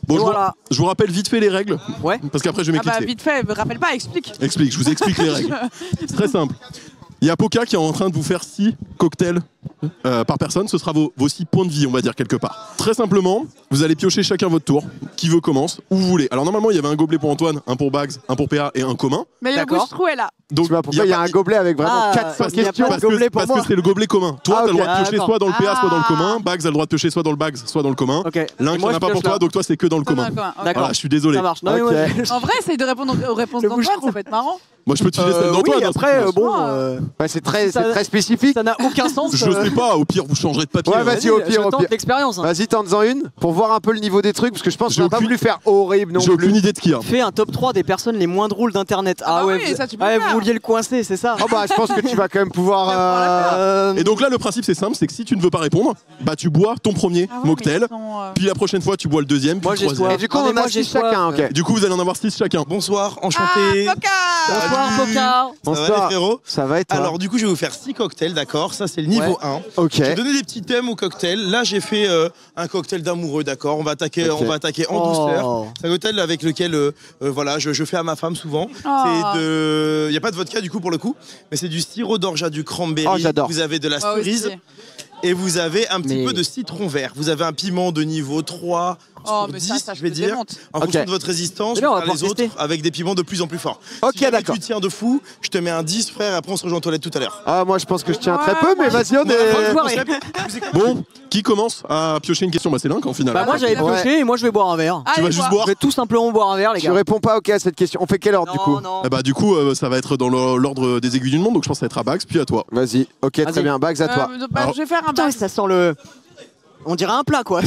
Bon, voilà. je vous rappelle vite fait les règles. Ouais. Parce qu'après, je vais m'éclipser. Bah vite fait, rappelle pas, explique. Explique, je vous explique les règles. C'est très simple. Il y a Poca qui est en train de vous faire 6 cocktails par personne. Ce sera vos 6 points de vie, on va dire, quelque part. Très simplement, vous allez piocher chacun votre tour. Qui veut commence, où vous voulez. Alors normalement, il y avait un gobelet pour Antoine, un pour Bags, un pour PA et un commun. Mais le bouche-trou est là. Donc, tu vois pourquoi il y a un gobelet avec vraiment 400 questions parce que c'est le gobelet commun. Toi, t'as le droit de piocher soit dans le PA, soit dans le commun. Bags a le droit de piocher soit dans le Bags, soit dans le commun. L'un qui n'en a pas pour toi, donc toi, c'est que dans le commun. D'accord. Je suis désolé. Ça marche. Non, En vrai, essaye de répondre aux réponses d'Antoine, ça peut être marrant. Moi, je peux utiliser celle d'Antoine. Oui, après, bon, c'est très spécifique. Ça n'a aucun sens. Je sais pas, au pire, vous changerez de papier. Ouais, vas-y, au pire. L'expérience. Vas-y, tente-en une pour voir un peu le niveau des trucs, parce que je pense qu'on va pas voulu faire horrible non plus. J'ai aucune idée de qui. Fais un top 3 des personnes les moins drôles d'internet. Ah ouais, vous vouliez le coincer, c'est ça? Oh bah, je pense que tu vas quand même pouvoir. Et donc là, le principe, c'est simple, c'est que si tu ne veux pas répondre, bah tu bois ton premier mocktail, puis la prochaine fois, tu bois le deuxième, puis le troisième. Et du coup, on en a 6 chacun, ok. Du coup, vous allez en avoir 6 chacun. Bonsoir, enchanté. Bonsoir, Poca. Ça va les frérots? Ça va et toi? Alors du coup, je vais vous faire 6 cocktails, d'accord? Ça, c'est le niveau 1. Ok. Je vais donner des petits thèmes au cocktail. Là, j'ai fait un cocktail d'amoureux, d'accord? On va attaquer en douceur. C'est un cocktail avec lequel voilà, je fais à ma femme souvent. Il n'y a pas de vodka du coup pour le coup, mais c'est du sirop d'orge à du cranberry. Oh, j'adore. Vous avez de la cerise. Et vous avez un petit peu de citron vert. Vous avez un piment de niveau 3 sur 10, je vais dire. En fonction de votre résistance, on va les autres avec des piments de plus en plus forts. Ok, si d'accord. Tu tiens de fou, je te mets un 10, frère, après on se rejoint en toilette tout à l'heure. Ah, moi je pense que je tiens très peu, mais vas-y, on est. Bon, qui commence à piocher une question? Bah, c'est Link en final. Bah, moi j'avais pioché et moi je vais boire un verre. Tu vas juste boire? Je vais tout simplement boire un verre, les gars. Tu réponds pas ok à cette question. On fait quel ordre du coup? Bah, du coup, ça va être dans l'ordre des aiguilles d'une montre, donc je pense que ça va être à Bags, puis à toi. Vas-y, ok, très bien. Bags à toi. Je vais faire un Bags. Ça sent le. On dirait un plat, quoi.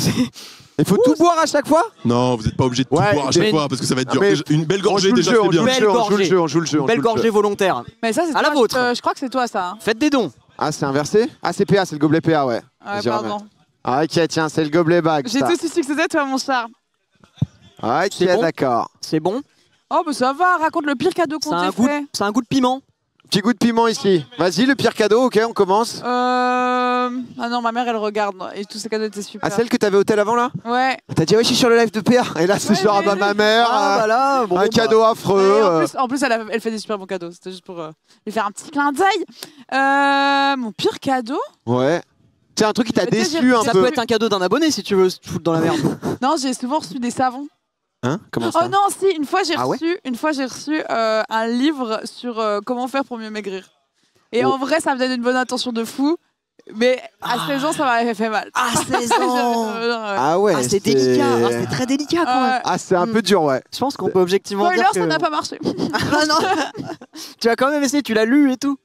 Il faut tout boire à chaque fois? Non, vous n'êtes pas obligé de tout boire à chaque fois parce que ça va être dur. Une belle gorgée déjà, c'est bien. On joue le jeu. Belle gorgée volontaire. Mais ça, c'est à la vôtre. Je crois que c'est toi, ça. Faites des dons. Ah, c'est inversé? Ah, c'est PA, c'est le gobelet PA, ouais. Ouais, pardon. Ah, ok, tiens, c'est le gobelet Bags. J'ai tout su que c'était toi, mon chat. Ok, d'accord. C'est bon? Oh, bah ça va, raconte le pire cadeau qu'on t'ait fait. C'est un goût de piment. Petit goût de piment ici. Vas-y, le pire cadeau, ok, on commence. Ah non, ma mère, elle regarde et tous ces cadeaux étaient super. Ah, celle que t'avais au tel avant là? Ouais. T'as dit, ouais, je suis sur le live de PA. Et là, c'est genre, bah, ma mère, un cadeau affreux. En plus elle fait des super bons cadeaux. C'était juste pour lui faire un petit clin d'œil. Mon pire cadeau? Ouais. C'est un truc qui t'a déçu un peu. Ça peut être un cadeau d'un abonné si tu veux se foutre dans la merde. Non, j'ai souvent reçu des savons. Hein? Comment ça? Oh non, si, une fois j'ai reçu un livre sur comment faire pour mieux maigrir. Et en vrai, ça me donne une bonne intention de fou. Mais à 16 ans, ça m'avait fait mal. À 16 ans. Ah ouais. C'est délicat. C'est très délicat quand même. Ah, c'est un peu dur, ouais. Je pense qu'on peut objectivement dire que... ça n'a pas marché. Ah non. Tu as quand même essayé, tu l'as lu et tout.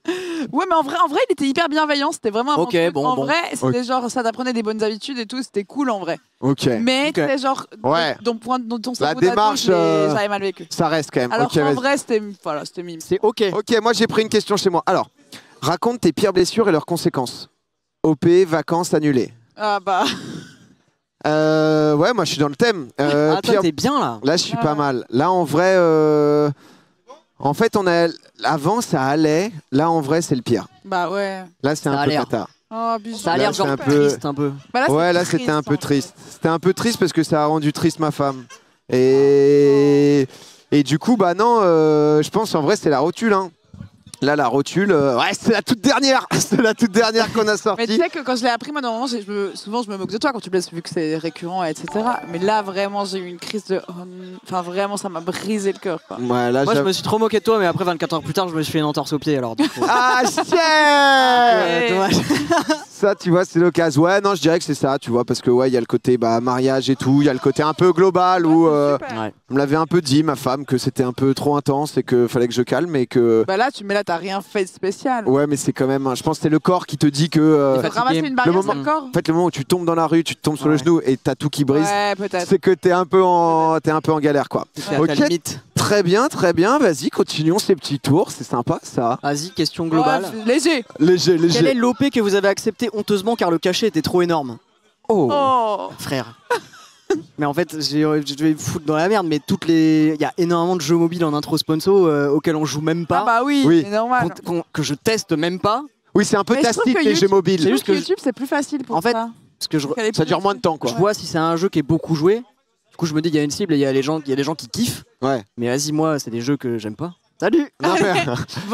Ouais, mais en vrai, il était hyper bienveillant. C'était vraiment un bon truc. Bon. En vrai, c'était genre, ça t'apprenait des bonnes habitudes et tout. C'était cool en vrai. Ok. Mais c'était genre, dans ton la démarche, j'avais mal vécu. Ça reste quand même. Alors qu'en vrai, c'était mime. C'est ok. Ok, moi j'ai pris une question chez moi. Alors, raconte tes pires blessures et leurs conséquences. OP, vacances annulées. Ah bah. Ouais, moi je suis dans le thème. Toi t'es bien là. Là je suis pas mal. Là en vrai, en fait avant ça allait. Là en vrai c'est le pire. Bah ouais. Là c'est un peu cata. Oh, ça a l'air genre triste un peu. Bah là, ouais, là c'était un peu triste. C'était un peu triste parce que ça a rendu triste ma femme. Et du coup bah non, je pense en vrai c'est la rotule hein. Là, la rotule, ouais, c'est la toute dernière. C'est la toute dernière qu'on a sortie. Mais tu sais que quand je l'ai appris, moi, normalement, souvent, je me moque de toi quand tu blesses, vu que c'est récurrent, etc. Mais là, vraiment, j'ai eu une crise de... Enfin, vraiment, ça m'a brisé le cœur. Quoi. Ouais, là, moi, je me suis trop moqué de toi, mais après, 24 heures plus tard, je me suis fait une entorse au pied. Alors, ah, shit dommage. Ça, tu vois, c'est l'occasion. Ouais, non, je dirais que c'est ça, tu vois, parce que, ouais, il y a le côté mariage et tout. Il y a le côté un peu global où on me l'avait un peu dit, ma femme, que c'était un peu trop intense et qu'il fallait que je calme et que... Bah là, t'as rien fait de spécial. Ouais, mais c'est quand même. Je pense que c'est le corps qui te dit que. Ramasser une barrière sur le corps. En fait, le moment où tu tombes dans la rue, tu te tombes sur le genou et t'as tout qui brise. Ouais, peut-être. C'est que t'es un peu en galère, quoi. Ok. Très bien, très bien. Vas-y, continuons ces petits tours. C'est sympa, ça. Vas-y, question globale. Léger. Léger. Quel est l'OP que vous avez accepté honteusement car le cachet était trop énorme? Oh. Frère. Mais en fait, je vais me foutre dans la merde, mais il y a énormément de jeux mobiles en intro sponsor auxquels on joue même pas. Ah bah oui. C'est normal. Que je teste même pas. Oui, c'est un peu tactique les jeux mobiles. C'est juste que YouTube, c'est plus facile pour en fait, ça. ça dure moins de temps, quoi. Je vois si c'est un jeu qui est beaucoup joué. Du coup, je me dis, il y a une cible et il y a des gens qui kiffent. Ouais. Mais vas-y, moi, c'est des jeux que j'aime pas. Salut. Non, mais...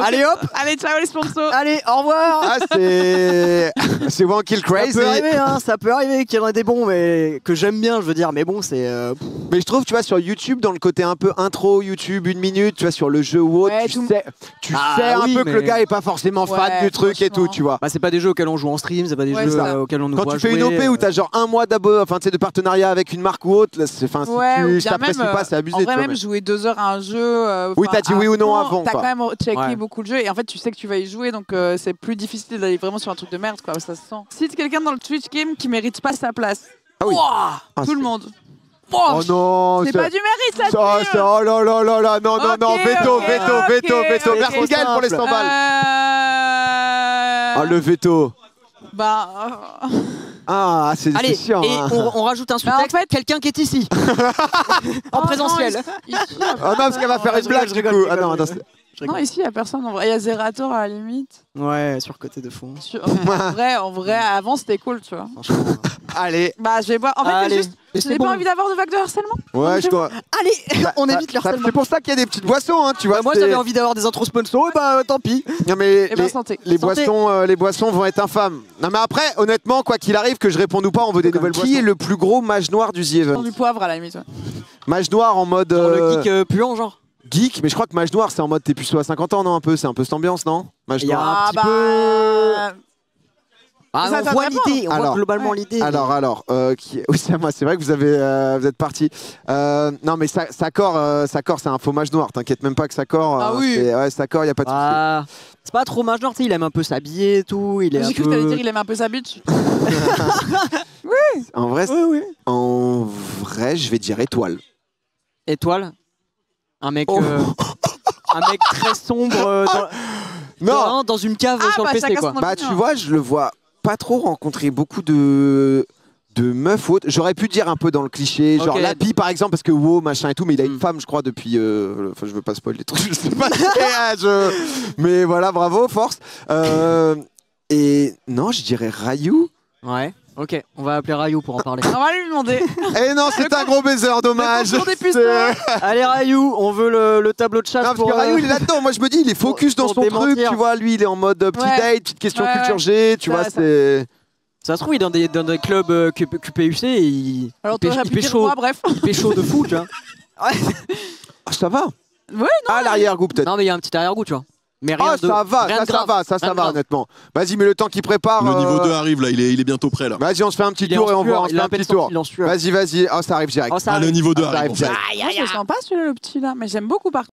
Allez hop. Allez, ciao les sponsors. Allez, au revoir. Ah, c'est One Kill Crazy. Ça peut arriver, hein, ça peut arriver qu'il y en ait des bons, mais que j'aime bien, je veux dire. Mais bon, c'est. Mais je trouve, tu vois, sur YouTube, dans le côté un peu intro YouTube, 1 minute, tu vois, sur le jeu ou autre, Ouais, tu sais un peu que le gars est pas forcément fan du truc et tout, tu vois. Bah, c'est pas des jeux auxquels on joue en stream, c'est pas des jeux auxquels on nous voit Quand tu fais une jouer, OP où t'as genre 1 mois de partenariat avec une marque ou autre, là, si tu t'apprécies pas, c'est abusé. En vrai, même jouer 2 heures à un jeu. Oui, t'as dit oui ou non avant. T'as quand même checké beaucoup de jeux et en fait, tu sais que tu vas y jouer, donc c'est plus difficile d'aller vraiment sur un truc de merde, quoi. Ça se sent. Cite quelqu'un dans le Twitch game qui mérite pas sa place. Ah oui. Tout le monde. Oh non, c'est pas du mérite, ça. Oh là là là là, non, veto. Merci Gaël pour les 100 balles. Ah, le veto. Bah. Ah, c'est chiant. Et on rajoute un sous-texte, en fait, quelqu'un qui est ici. En présentiel. Non, non, parce qu'elle va faire une blague, du coup. Ah non, non, ici, il n'y a personne. En vrai, il y a Zerator à la limite. Ouais, sur côté de fond. En vrai, avant, c'était cool, tu vois. Allez. Bah, je vais voir. En fait, c'est juste. Je n'ai pas envie d'avoir de vague de harcèlement. Ouais, je crois. Allez, on évite le harcèlement. C'est pour ça qu'il y a des petites boissons, hein, tu vois. Moi, j'avais envie d'avoir des intros sponsors, et bah tant pis. Non, mais santé. Les boissons vont être infâmes. Non, mais après, honnêtement, quoi qu'il arrive, que je réponde ou pas, on veut des nouvelles boissons. Qui est le plus gros mage noir du The Event? Du poivre à la limite. Mage noir en mode. Le geek puant, genre. Geek, mais je crois que mage noir, c'est en mode t'es puceau à 50 ans, non? C'est un peu cette ambiance, non? Mage noir. Il y a un petit peu. On voit l'idée, on voit globalement l'idée. Alors, oui, c'est à moi, c'est vrai que vous êtes parti. Non, mais Sakor, c'est un faux mage noir, t'inquiète même pas que Sakor. Ah oui. Sakor, y a pas de souci. C'est pas trop mage noir, tu sais, il aime un peu s'habiller et tout. J'ai cru que t'allais dire il aime un peu sa bite. Oui. En vrai, oui. En vrai, je vais dire étoile. Étoile. Un mec très sombre dans une cave sur le PC, quoi. Bah, tu vois, je le vois pas trop rencontrer beaucoup de meufs ou autres. J'aurais pu dire un peu dans le cliché, genre Lapi par exemple, parce que wow, machin et tout, mais il a une femme, je crois, depuis. Enfin, je veux pas spoiler les trucs, je sais pas. Mais voilà, bravo, force. Et non, je dirais Rayou. Ouais. Ok, on va appeler Rayou pour en parler. On va lui demander. Eh non, c'est un gros baiser, dommage. Allez Rayou, on veut le tableau de chat. Non, parce que Rayou, il est là-dedans. Moi, je me dis, il est focus dans son truc. Tu vois, lui, il est en mode petit date, petite question culture G. Tu vois, c'est. Ça se trouve, il est dans des clubs QPUC et il pécho. Bref. Il pécho de fou, tu vois. Ah, ça va. Ouais, non. Ah, l'arrière-goût, peut-être. Non, mais il y a un petit arrière-goût, tu vois. Mais rien ça va, honnêtement. Vas-y, mais le temps qu'il prépare. Le niveau 2 arrive là, il est bientôt prêt là. Vas-y, on se fait un petit tour et on voit. On se fait un petit tour. Vas-y. Oh, ça arrive direct. Le niveau 2 arrive. Je sens pas celui-là, le petit là, mais j'aime beaucoup par contre.